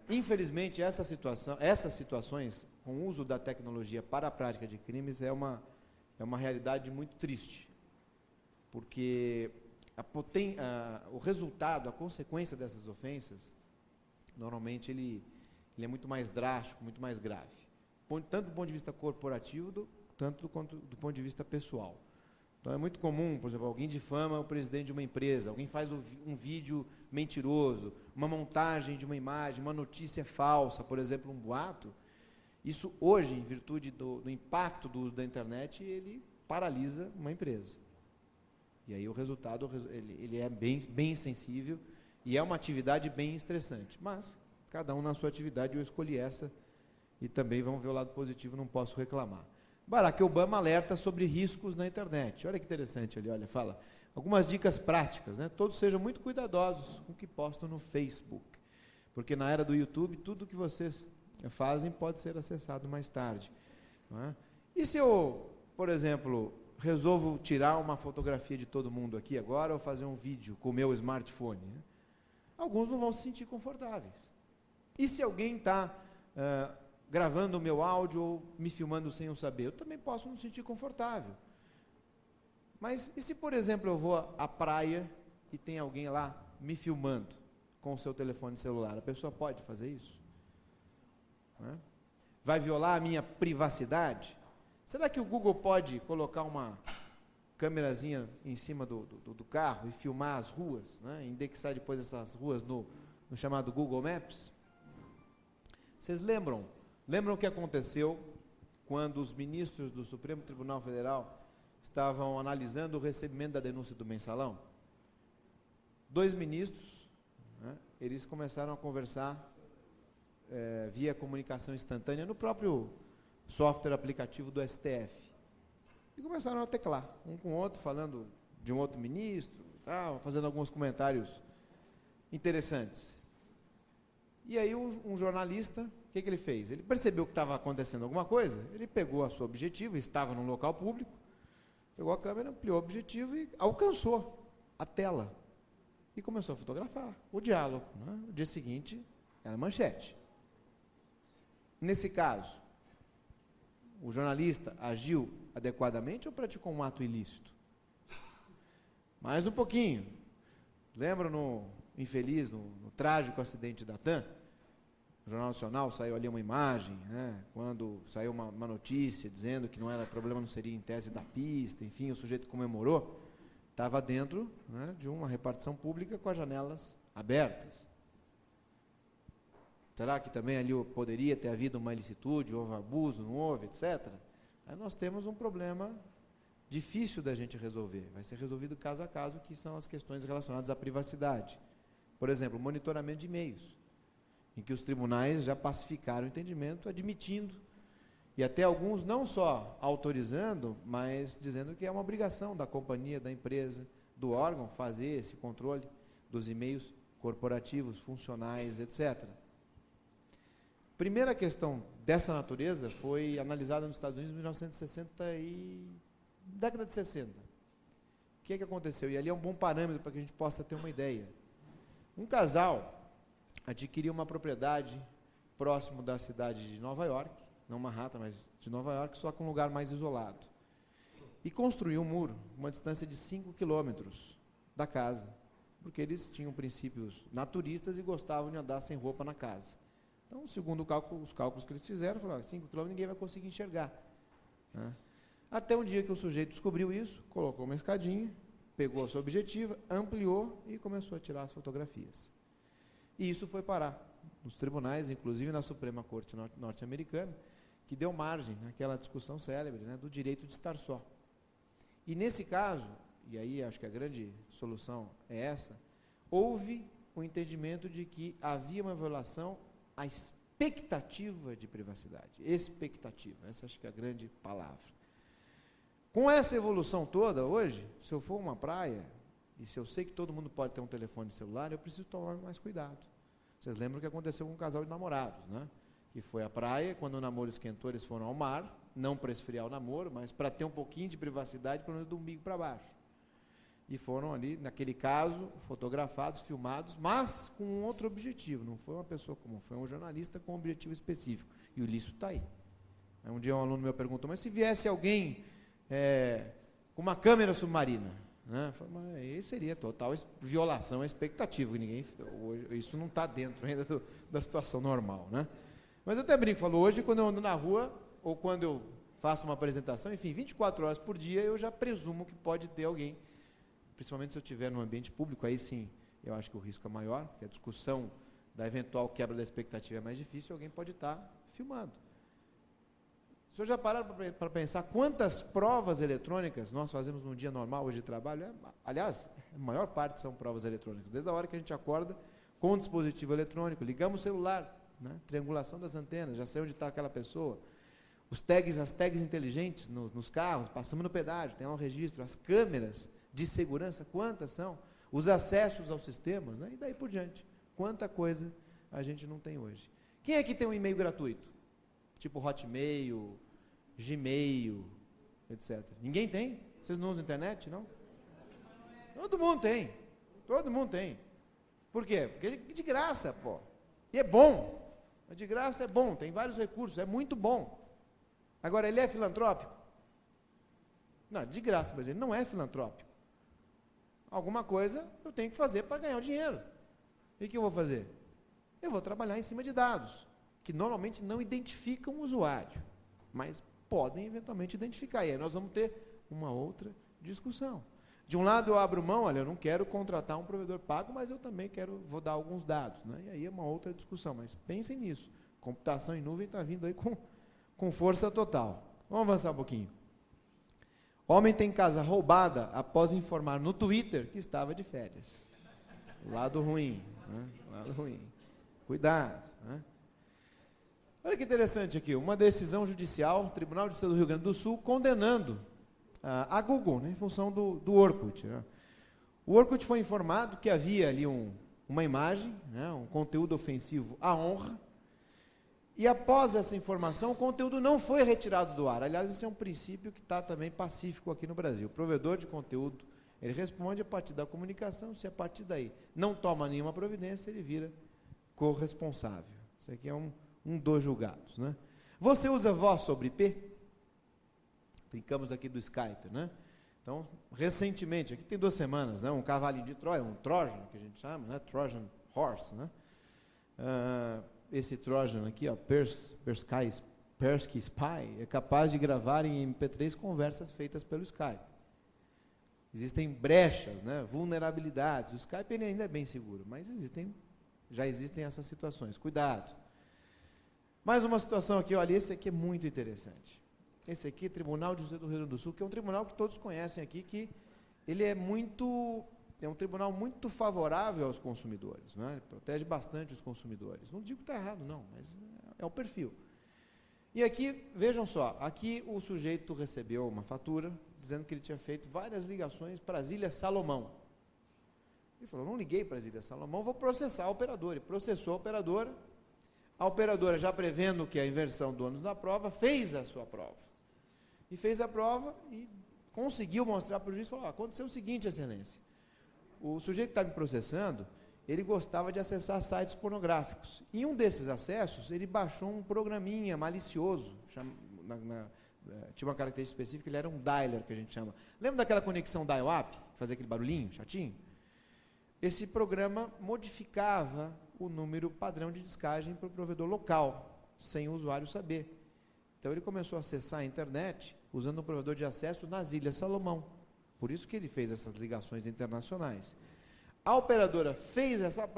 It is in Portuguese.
Infelizmente, essas situações, com o uso da tecnologia para a prática de crimes, é uma realidade muito triste, porque o resultado, a consequência dessas ofensas, normalmente ele é muito mais drástico, muito mais grave, tanto do ponto de vista corporativo, tanto do ponto de vista pessoal. Então é muito comum, por exemplo, alguém difama o presidente de uma empresa, alguém faz um vídeo mentiroso, uma montagem de uma imagem, uma notícia falsa, por exemplo, um boato. Isso hoje, em virtude do impacto do uso da internet, ele paralisa uma empresa. E aí o resultado ele é bem sensível e é uma atividade bem estressante. Mas cada um na sua atividade, eu escolhi essa e também vamos ver o lado positivo, não posso reclamar. Barack Obama alerta sobre riscos na internet. Olha que interessante ali, olha, fala. Algumas dicas práticas, né? Todos sejam muito cuidadosos com o que postam no Facebook. Porque na era do YouTube, tudo que vocês fazem pode ser acessado mais tarde. Não é? E se eu, por exemplo, resolvo tirar uma fotografia de todo mundo aqui agora ou fazer um vídeo com o meu smartphone? Né? Alguns não vão se sentir confortáveis. E se alguém está gravando o meu áudio ou me filmando sem eu saber, eu também posso não me sentir confortável. Mas e se, por exemplo, eu vou à praia e tem alguém lá me filmando com o seu telefone celular? A pessoa pode fazer isso? Não é? Vai violar a minha privacidade? Será que o Google pode colocar uma câmerazinha em cima do carro e filmar as ruas, né? Indexar depois essas ruas no chamado Google Maps? Vocês lembram o que aconteceu quando os ministros do Supremo Tribunal Federal estavam analisando o recebimento da denúncia do mensalão? 2 ministros, né, eles começaram a conversar via comunicação instantânea no próprio software aplicativo do STF. E começaram a teclar, um com o outro, falando de um outro ministro, fazendo alguns comentários interessantes. E aí um jornalista, o que ele fez? Ele percebeu que estava acontecendo alguma coisa, ele pegou a sua objetiva, estava num local público, pegou a câmera, ampliou o objetivo e alcançou a tela. E começou a fotografar o diálogo. Né? O dia seguinte, era manchete. Nesse caso, o jornalista agiu adequadamente ou praticou um ato ilícito? Mais um pouquinho. Lembra no trágico acidente da TAM? O Jornal Nacional saiu ali uma imagem, né, quando saiu uma notícia dizendo que não era problema, não seria em tese da pista, enfim, o sujeito comemorou, estava dentro, né, de uma repartição pública com as janelas abertas. Será que também ali poderia ter havido uma ilicitude, houve abuso, não houve, etc.? Aí nós temos um problema difícil da gente resolver, vai ser resolvido caso a caso, que são as questões relacionadas à privacidade. Por exemplo, monitoramento de e-mails, em que os tribunais já pacificaram o entendimento, admitindo, e até alguns não só autorizando, mas dizendo que é uma obrigação da companhia, da empresa, do órgão, fazer esse controle dos e-mails corporativos, funcionais, etc. Primeira questão dessa natureza foi analisada nos Estados Unidos em 1960 e década de 60. O que aconteceu? E ali é um bom parâmetro para que a gente possa ter uma ideia. Um casal adquiriu uma propriedade próximo da cidade de Nova York, não Manhattan, mas de Nova York, só com um lugar mais isolado. E construiu um muro, uma distância de 5 quilômetros da casa, porque eles tinham princípios naturistas e gostavam de andar sem roupa na casa. Então, segundo os cálculos que eles fizeram, falaram, 5 quilômetros ninguém vai conseguir enxergar. Né? Até um dia que o sujeito descobriu isso, colocou uma escadinha, pegou a sua objetiva, ampliou e começou a tirar as fotografias. E isso foi parar nos tribunais, inclusive na Suprema Corte norte-americana, que deu margem naquela discussão célebre, né, do direito de estar só. E nesse caso, e aí acho que a grande solução é essa, houve o entendimento de que havia uma violação à expectativa de privacidade. Expectativa, essa acho que é a grande palavra. Com essa evolução toda, hoje, se eu for a uma praia, e se eu sei que todo mundo pode ter um telefone celular, eu preciso tomar mais cuidado. Vocês lembram o que aconteceu com um casal de namorados, né? Que foi à praia, quando o namoro esquentou, eles foram ao mar, não para esfriar o namoro, mas para ter um pouquinho de privacidade, pelo menos do umbigo para baixo. e foram ali, naquele caso, fotografados, filmados, mas com um outro objetivo. Não foi uma pessoa comum, foi um jornalista com um objetivo específico. E o ilícito está aí. Um dia um aluno meu perguntou, mas se viesse alguém com uma câmera submarina, né? Falei, mas aí seria total violação à expectativa. Isso não está dentro ainda da situação normal, né? Mas eu até brinco, falo, hoje quando eu ando na rua, ou quando eu faço uma apresentação, enfim, 24 horas por dia, eu já presumo que pode ter alguém, principalmente se eu estiver num ambiente público, aí sim, eu acho que o risco é maior, porque a discussão da eventual quebra da expectativa é mais difícil, alguém pode estar filmando. O senhor já pararam para pensar quantas provas eletrônicas nós fazemos num dia normal hoje de trabalho? Aliás, a maior parte são provas eletrônicas, desde a hora que a gente acorda com o dispositivo eletrônico, ligamos o celular, né? Triangulação das antenas, já sei onde está aquela pessoa. As tags inteligentes nos carros, passamos no pedágio, tem lá um registro, as câmeras de segurança, quantas são? Os acessos aos sistemas, né? E daí por diante. Quanta coisa a gente não tem hoje. Quem aqui tem um e-mail gratuito? Tipo Hotmail, Gmail, etc. Ninguém tem? Vocês não usam internet, não? Todo mundo tem. Todo mundo tem. Por quê? Porque é de graça, pô. E é bom. De graça é bom, tem vários recursos, é muito bom. Agora, ele é filantrópico? Não, de graça, mas ele não é filantrópico. Alguma coisa eu tenho que fazer para ganhar o dinheiro. E o que eu vou fazer? Eu vou trabalhar em cima de dados, que normalmente não identificam o usuário, mas podem eventualmente identificar. E aí nós vamos ter uma outra discussão. De um lado eu abro mão, olha, eu não quero contratar um provedor pago, mas eu também vou dar alguns dados, né? E aí é uma outra discussão, mas pensem nisso. Computação em nuvem está vindo aí com força total. Vamos avançar um pouquinho. Homem tem casa roubada após informar no Twitter que estava de férias. Lado ruim, né? Lado ruim. Cuidado, né? Olha que interessante aqui, uma decisão judicial, Tribunal de Justiça do Rio Grande do Sul, condenando a Google, né, em função do Orkut. Né? O Orkut foi informado que havia ali uma imagem, né, um conteúdo ofensivo à honra, e após essa informação, o conteúdo não foi retirado do ar. Aliás, esse é um princípio que está também pacífico aqui no Brasil. O provedor de conteúdo, ele responde a partir da comunicação, se a partir daí não toma nenhuma providência, ele vira corresponsável. Isso aqui é um dos julgados. Né? Você usa voz sobre IP? Brincamos aqui do Skype, né? Então, recentemente, aqui tem 2 semanas, né? Um cavalinho de Troia, um Trojan, que a gente chama, né? Trojan Horse, né? Esse Trojan aqui, ó, Persky Spy, é capaz de gravar em MP3 conversas feitas pelo Skype. Existem brechas, né? Vulnerabilidades. O Skype ele ainda é bem seguro, mas já existem essas situações. Cuidado. Mais uma situação aqui, olha, esse aqui é muito interessante. Esse aqui, Tribunal de Justiça do Rio Grande do Sul, que é um tribunal que todos conhecem aqui, que ele é um tribunal muito favorável aos consumidores, né? Ele protege bastante os consumidores. Não digo que está errado, não, mas é o perfil. E aqui, vejam só, aqui o sujeito recebeu uma fatura, dizendo que ele tinha feito várias ligações para as Ilhas Salomão. Ele falou, não liguei para as Ilhas Salomão, vou processar a operadora. Ele processou a operadora já prevendo que a inversão do ônus da prova, fez a sua prova. E fez a prova e conseguiu mostrar para o juiz e falou, aconteceu o seguinte, excelência, o sujeito que está me processando, ele gostava de acessar sites pornográficos. Em um desses acessos, ele baixou um programinha malicioso, tinha uma característica específica, ele era um dialer, que a gente chama. Lembra daquela conexão dial-up, que fazia aquele barulhinho, chatinho? Esse programa modificava o número padrão de descagem para o provedor local, sem o usuário saber. Então ele começou a acessar a internet usando um provedor de acesso nas Ilhas Salomão. Por isso que ele fez essas ligações internacionais. A operadora fez essa prova